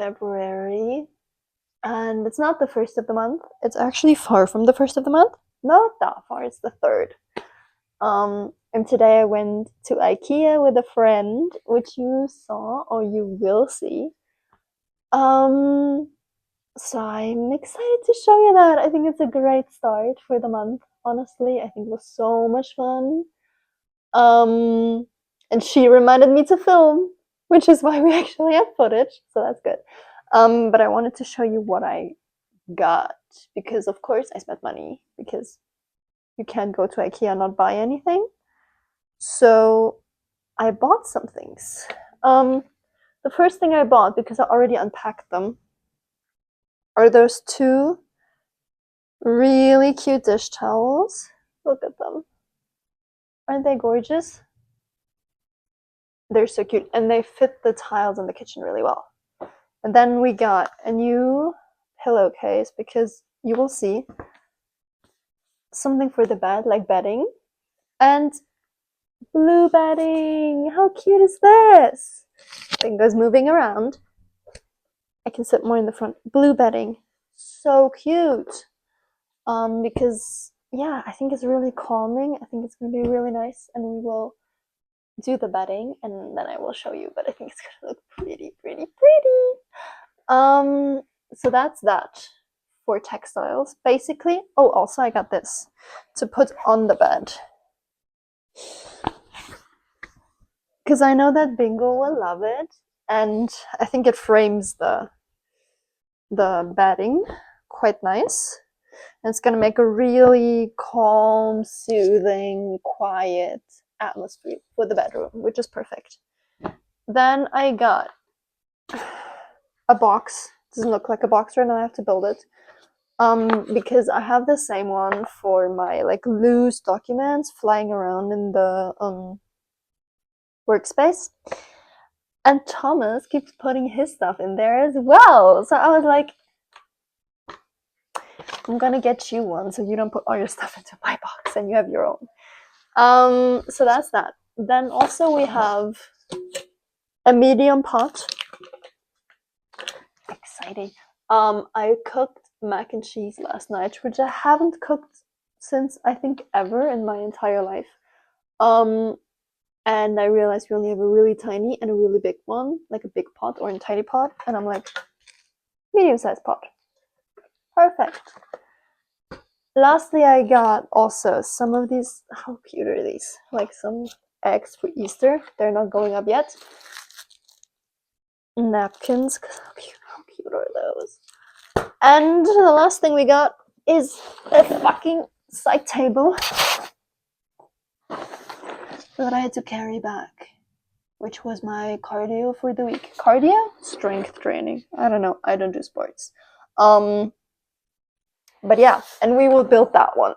February, and it's not the 1st of the month. It's actually far from the 1st of the month. Not that far, it's the 3rd. And today I went to IKEA with a friend, which you saw or you will see. So I'm excited to show you that. I think it's a great start for the month, honestly. I think it was so much fun. And she reminded me to film, which is why we actually have footage, so that's good. But I wanted to show you what I got, because of course I spent money, because you can't go to IKEA and not buy anything. So I bought some things. The first thing I bought, because I already unpacked them, are those 2 really cute dish towels. Look at them. Aren't they gorgeous? They're so cute, and they fit the tiles in the kitchen really well. And then we got a new pillowcase, because you will see something for the bed, like bedding, and blue bedding. How cute is this? Thing goes moving around. I can sit more in the front. Blue bedding, so cute. Because yeah, I think it's really calming. I think it's gonna be really nice, and we will do the bedding, and then I will show you. But I think it's gonna look pretty. So that's that for textiles, basically. Oh, also I got this to put on the bed, because I know that Bingo will love it, and I think it frames the bedding quite nice, and it's gonna make a really calm, soothing, quiet atmosphere for the bedroom, which is perfect. Then I got a box. It doesn't look like a box right now, I have to build it. Because I have the same one for my like loose documents flying around in the workspace. And Thomas keeps putting his stuff in there as well. So I was like, I'm gonna get you one so you don't put all your stuff into my box and you have your own. So that's that. Then also we have a medium pot. Exciting. I cooked mac and cheese last night, which I haven't cooked since I think ever in my entire life. And I realized we only have a really tiny and a really big one, like a big pot or a tiny pot, and I'm like, medium-sized pot. Perfect. Lastly, I got also some of these, how cute are these? Like some eggs for Easter. They're not going up yet. Napkins, how cute are those? And the last thing we got is a fucking side table that I had to carry back, which was my cardio for the week. Cardio? Strength training. I don't know. I don't do sports. But yeah, and we will build that one.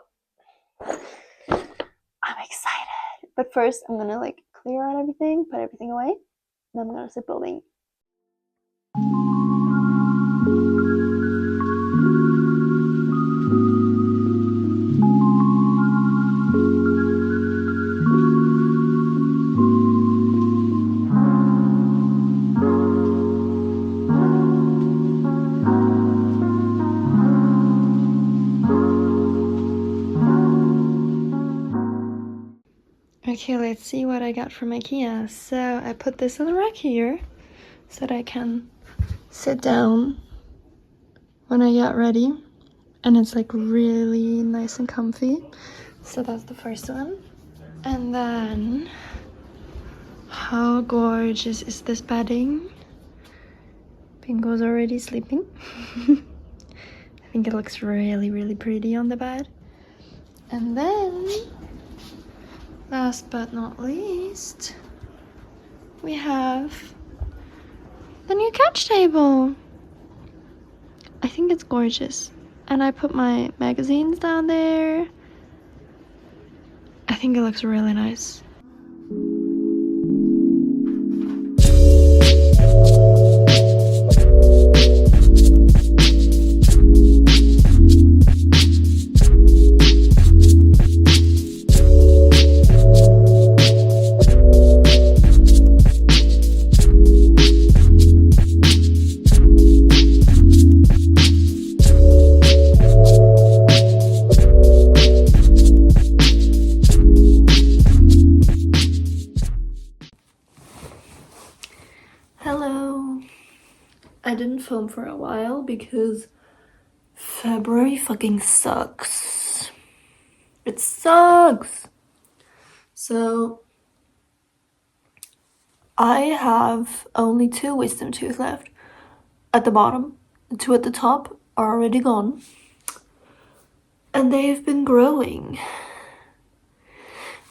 I'm excited. But first, I'm gonna like clear out everything, put everything away, and I'm gonna start building. Okay, let's see what I got from IKEA. So I put this on the rack here so that I can sit down when I get ready, and it's like really nice and comfy. So that's the first one. And then, how gorgeous is this bedding? Bingo's already sleeping. I think it looks really pretty on the bed. And then, last but not least, we have the new couch table. I think it's gorgeous. And I put my magazines down there. I think it looks really nice. for a while because February fucking sucks. It sucks. So I have only 2 wisdom teeth left at the bottom. The 2 at the top are already gone. And they've been growing.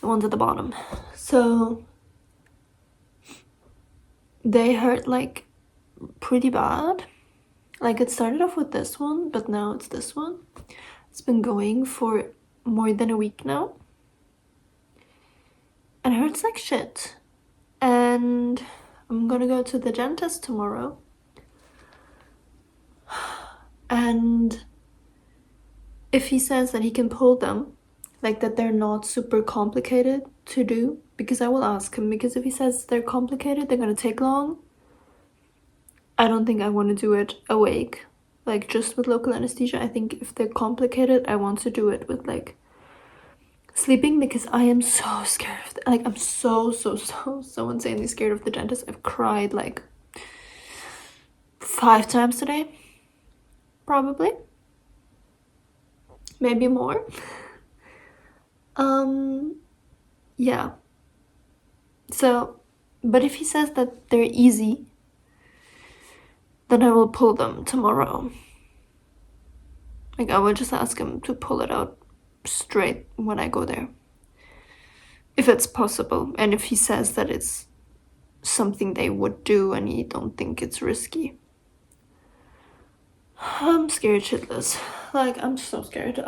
The ones at the bottom. So they hurt like pretty bad. Like it started off with this one, but now it's this one. It's been going for more than a week now. And it hurts like shit. And I'm gonna go to the dentist tomorrow. And if he says that he can pull them, like that they're not super complicated to do, because I will ask him, because if he says they're complicated, they're gonna take long, I don't think I want to do it awake, like just with local anesthesia. I think if they're complicated, I want to do it with like sleeping, because I am so scared of like I'm so insanely scared of the dentist. I've cried like 5 times today, probably, maybe more. Yeah. So, but if he says that they're easy, then I will pull them tomorrow. Like I will just ask him to pull it out straight when I go there, if it's possible, and if he says that it's something they would do and you don't think it's risky. I'm scared shitless. Like I'm so scared.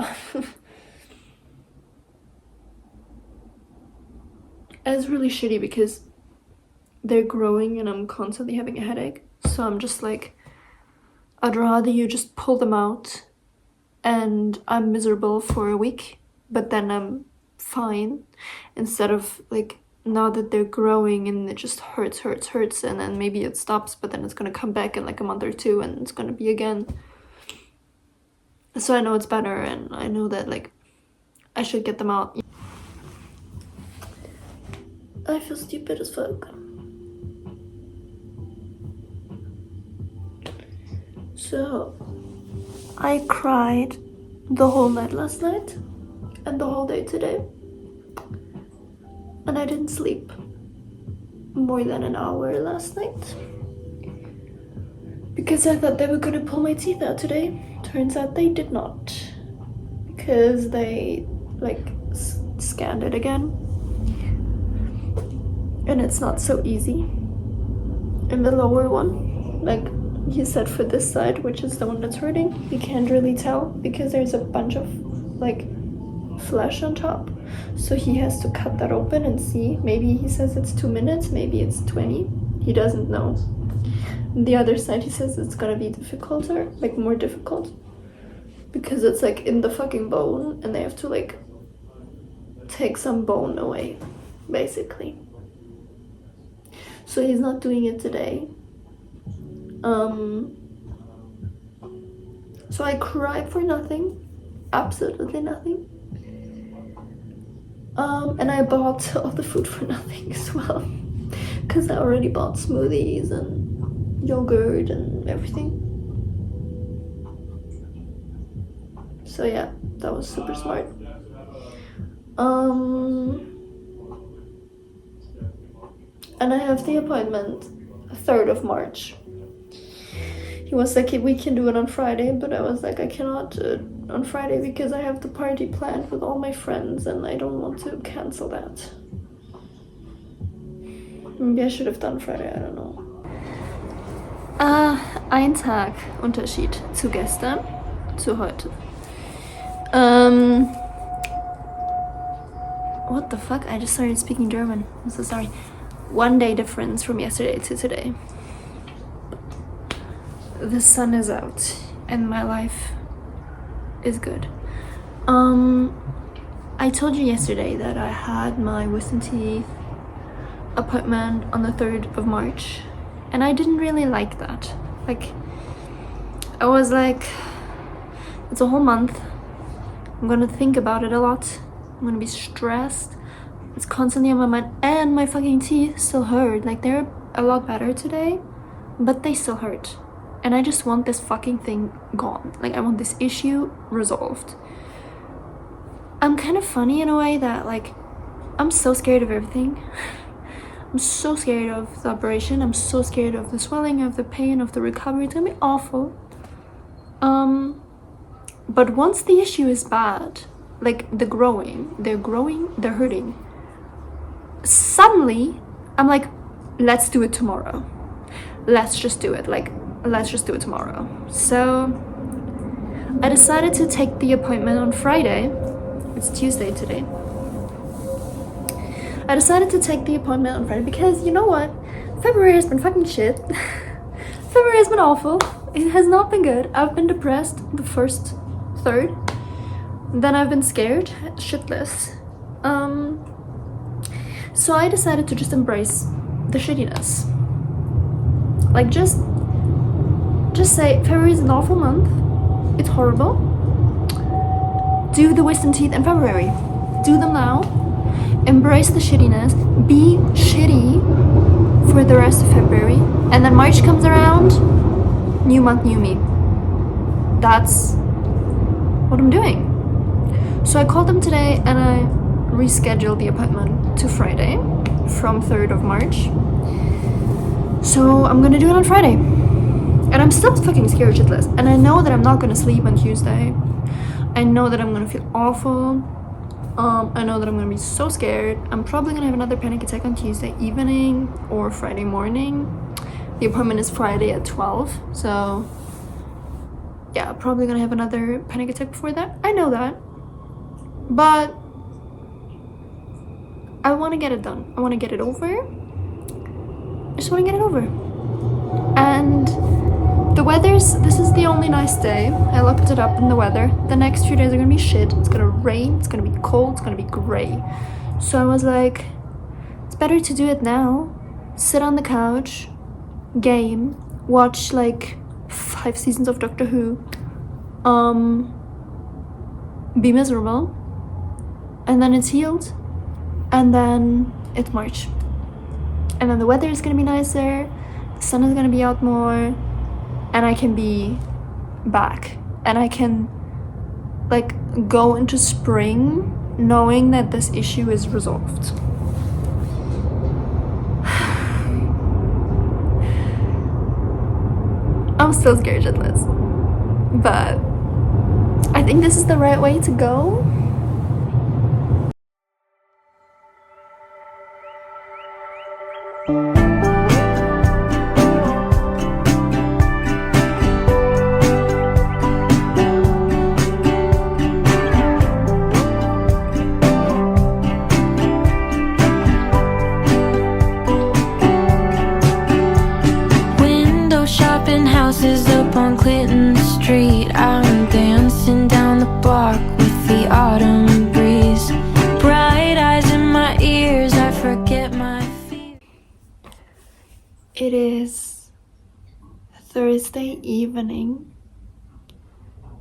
It's really shitty because they're growing and I'm constantly having a headache. So I'm just like, I'd rather you just pull them out and I'm miserable for a week, but then I'm fine, instead of like now that they're growing and it just hurts, and then maybe it stops, but then it's gonna come back in like a month or 2 and it's gonna be again. So I know it's better, and I know that like I should get them out. I feel stupid as fuck. So I cried the whole night last night and the whole day today, and I didn't sleep more than an hour last night because I thought they were gonna pull my teeth out today. Turns out they did not, because they like scanned it again, and it's not so easy in the lower one. Like he said, for this side, which is the one that's hurting, you can't really tell because there's a bunch of like flesh on top, so he has to cut that open and see. Maybe he says it's 2 minutes, maybe it's 20, he doesn't know. The other side, he says it's gonna be more difficult, because it's like in the fucking bone and they have to like take some bone away, basically. So he's not doing it today. So I cried for nothing, absolutely nothing. And I bought all the food for nothing as well, because I already bought smoothies and yogurt and everything. So yeah, that was super smart. And I have the appointment 3rd of March. He was like, we can do it on Friday, but I was like, I cannot do it on Friday because I have the party planned with all my friends and I don't want to cancel that. Maybe I should have done Friday, I don't know. Ein Tag Unterschied zu gestern, zu heute. What the fuck? I just started speaking German. I'm so sorry. 1 day difference from yesterday to today. The sun is out and my life is good. I told you yesterday that I had my wisdom teeth appointment on the 3rd of March, and I didn't really like that. Like, I was like, it's a whole month. I'm gonna think about it a lot. I'm gonna be stressed. It's constantly on my mind, and my fucking teeth still hurt. Like, they're a lot better today, but they still hurt. and I just want this fucking thing gone. Like, I want this issue resolved. I'm kind of funny in a way that, like, I'm so scared of everything. I'm so scared of the operation. I'm so scared of the swelling, of the pain, of the recovery. It's gonna be awful. But once the issue is bad, like they're growing, they're hurting, suddenly I'm like, let's do it tomorrow. Let's just do it. Like, let's just do it tomorrow. So I decided to take the appointment on Friday. It's Tuesday today. I decided to take the appointment on Friday because, you know what? February has been fucking shit. February has been awful. It has not been good. I've been depressed the first third. Then I've been scared shitless. So I decided to just embrace the shittiness. Like, just say February is an awful month. It's horrible. Do the wisdom teeth in February. Do them now. Embrace the shittiness. Be shitty for the rest of February. And then March comes around. New month, new me. That's what I'm doing. So I called them today and I rescheduled the appointment to Friday from 3rd of March. So I'm gonna do it on Friday. And I'm still fucking scared shitless. And I know that I'm not gonna sleep on Tuesday. I know that I'm gonna feel awful. I know that I'm gonna be so scared. I'm probably gonna have another panic attack on Tuesday evening or Friday morning. The appointment is Friday at 12. So yeah, probably gonna have another panic attack before that. I know that. But I want to get it done. I want to get it over. I just want to get it over. And the this is the only nice day. I looked it up in the weather. The next few days are gonna be shit. It's gonna rain, it's gonna be cold, it's gonna be gray. So I was like, it's better to do it now. Sit on the couch, game, watch like 5 seasons of Doctor Who, be miserable, and then it's healed, and then it's March, and then the weather is gonna be nicer, the sun is gonna be out more, and I can be back, and I can like go into spring knowing that this issue is resolved. I'm still scared shitless, but I think this is the right way to go. Houses up on Clinton Street, I'm dancing down the block with the autumn breeze. Bright eyes in my ears, I forget my feet. It is Thursday evening.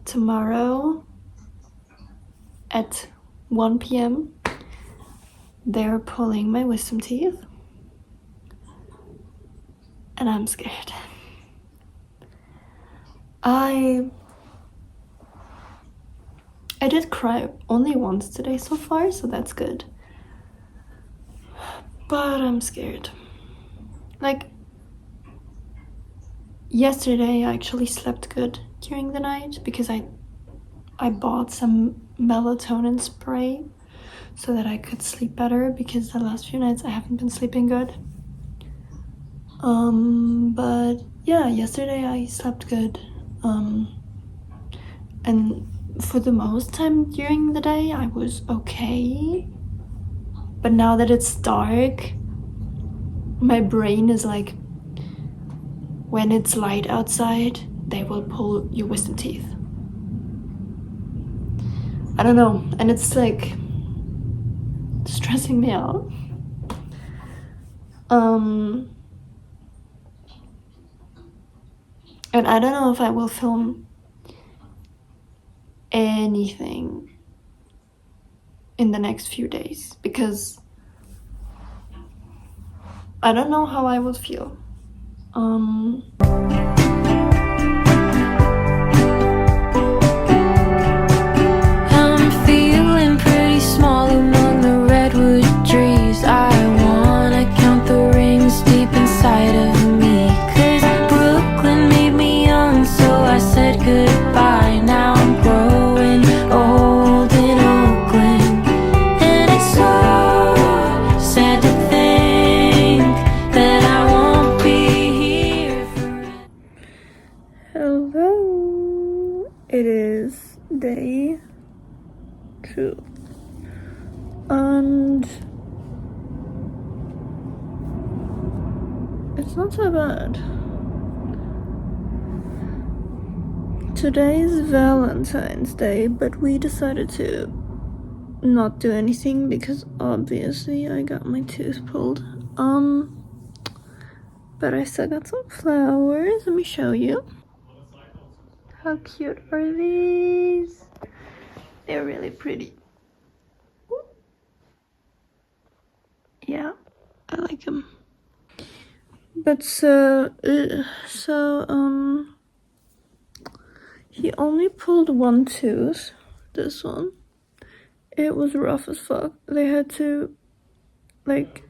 Tomorrow at 1 p.m. they're pulling my wisdom teeth, and I'm scared. I did cry only once today so far, so that's good. But I'm scared. Like, yesterday I actually slept good during the night because I bought some melatonin spray so that I could sleep better, because the last few nights I haven't been sleeping good. But yeah, yesterday I slept good. And for the most time during the day I was okay, but now that it's dark, my brain is like, when it's light outside they will pull your wisdom teeth. I don't know, and it's like stressing me out. And I don't know if I will film anything in the next few days, because I don't know how I will feel. it is day 2. And it's not so bad. Today is Valentine's Day, but we decided to not do anything because obviously I got my tooth pulled. But I still got some flowers. Let me show you. How cute are these? They're really pretty. Yeah, I like them. But he only pulled one tooth, this one. It was rough as fuck. They had to, like,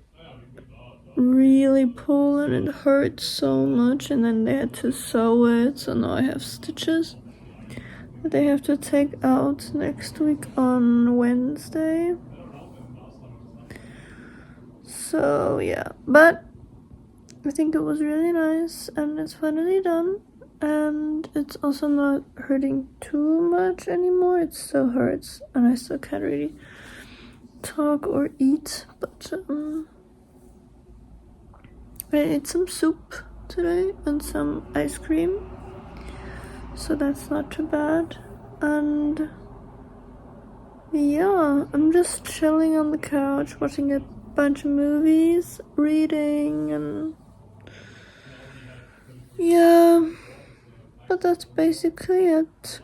really pull and it hurt so much, and then they had to sew it, so now I have stitches that they have to take out next week on Wednesday. So yeah, but I think it was really nice and it's finally done, and it's also not hurting too much anymore. It still hurts and I still can't really talk or eat, but I ate some soup today and some ice cream, so that's not too bad. And yeah, I'm just chilling on the couch watching a bunch of movies, reading, and yeah, but that's basically it.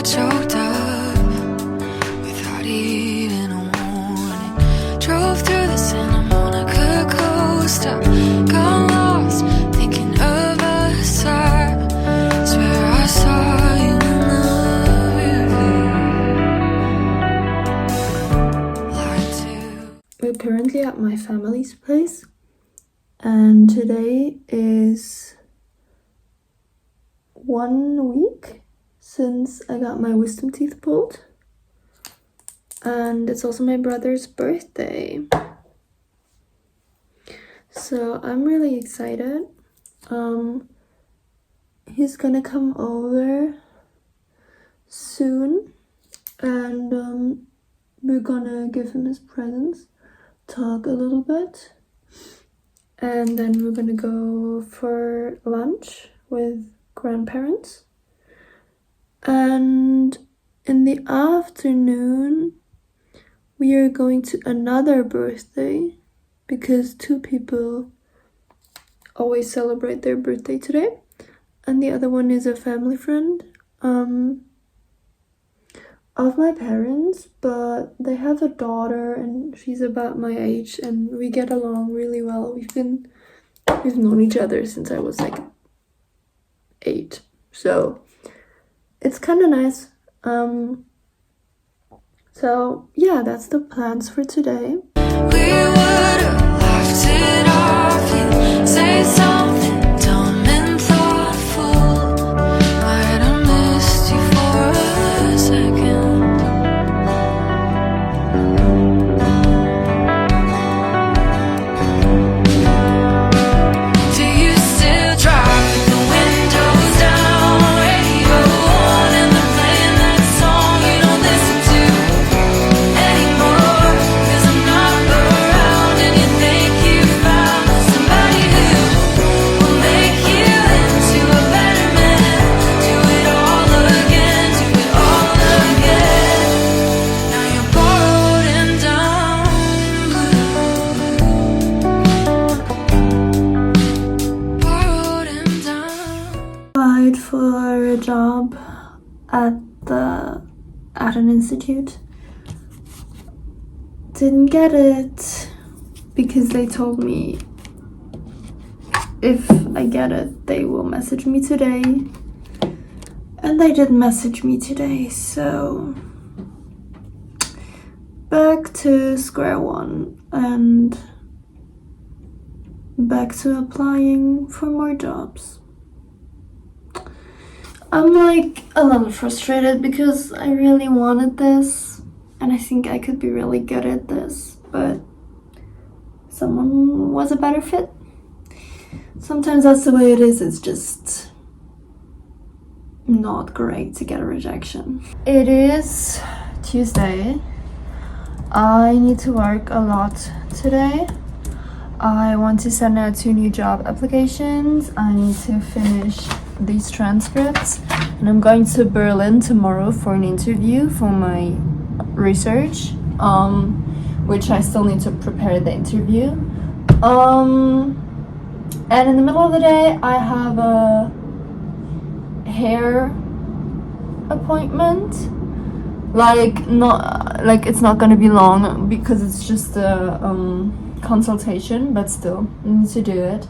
Choked up without even a warning. Drove through the Santa Monica coast. I got lost thinking of us. I swear I saw you in the river. We're currently at my family's place, and today is 1 week since I got my wisdom teeth pulled, and it's also my brother's birthday, so I'm really excited. He's gonna come over soon, and we're gonna give him his presents, talk a little bit, and then we're gonna go for lunch with grandparents. And in the afternoon, we are going to another birthday because 2 people always celebrate their birthday today. And the other one is a family friend of my parents, but they have a daughter and she's about my age and we get along really well. We've known each other since I was like 8. So it's kind of nice. So yeah, that's the plans for today. We would have laughed it off. You say something dumb and thoughtful. Might have missed you for a second. Do you still drive with the windows down? Radio on and they're playing that song you don't listen to anymore. 'Cause I'm not around and you think you found somebody who will make you into a better man. Do it all again, do it all again. Now you're borrowed and down blue. Borrowed and down. Applied for a job at an institute. Didn't get it because they told me if I get it, they will message me today. And they did message me today, so back to square one and back to applying for more jobs. I'm like a little frustrated because I really wanted this and I think I could be really good at this, but someone was a better fit. Sometimes that's the way it is. It's just not great to get a rejection. It is Tuesday. I need to work a lot today. I want to send out 2 new job applications. I need to finish these transcripts, and I'm going to Berlin tomorrow for an interview for my research, which I still need to prepare the interview. And in the middle of the day, I have a hair appointment. It's not gonna be long because it's just a consultation, but still I need to do it.